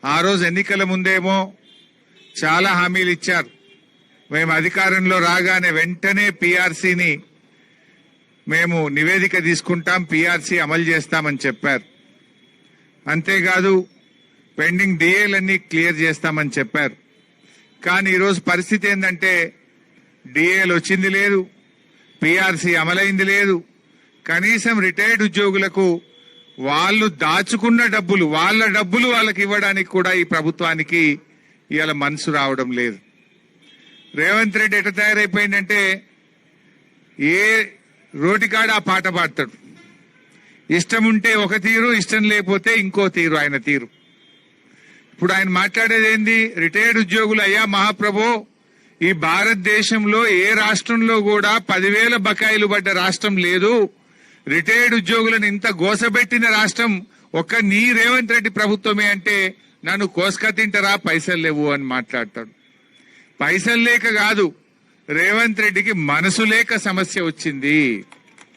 ఆ రోజు ఎన్నికల ముందేమో చాలా హామీలు ఇచ్చారు. మేము అధికారంలో రాగానే వెంటనే పీఆర్సీని మేము నివేదిక తీసుకుంటాం, పీఆర్సీ అమలు చేస్తామని చెప్పారు. అంతేకాదు పెండింగ్ డిఏలన్నీ క్లియర్ చేస్తామని చెప్పారు. కానీ ఈరోజు పరిస్థితి ఏంటంటే డిఏలు వచ్చింది లేదు, పీఆర్సీ అమలైంది లేదు. కనీసం రిటైర్డ్ ఉద్యోగులకు వాళ్ళు దాచుకున్న డబ్బులు, వాళ్ళ డబ్బులు వాళ్ళకి ఇవ్వడానికి కూడా ఈ ప్రభుత్వానికి ఇవాళ మనసు రావడం లేదు. రేవంత్ రెడ్డి ఎట్లా తయారైపోయిందంటే ఏ రోటికాడ ఆ పాట పాడతాడు. ఇష్టం ఉంటే ఒక తీరు, ఇష్టం లేకపోతే ఇంకో తీరు ఆయన తీరు. ఇప్పుడు ఆయన మాట్లాడేది ఏంది? రిటైర్డ్ ఉద్యోగులు, అయ్యా మహాప్రభో, ఈ భారతదేశంలో ఏ రాష్ట్రంలో కూడా 10,000 బకాయిలు పడ్డ రాష్ట్రం లేదు. రిటైర్డ్ ఉద్యోగులను ఇంత గోసబెట్టిన రాష్ట్రం ఒక్క నీ రేవంత్ రెడ్డి ప్రభుత్వమే అంటే నన్ను కోసుక తింటారా, పైసలు లేవు అని మాట్లాడతాడు. పైసలు లేక కాదు, రేవంత్ రెడ్డికి మనసు లేక సమస్య వచ్చింది.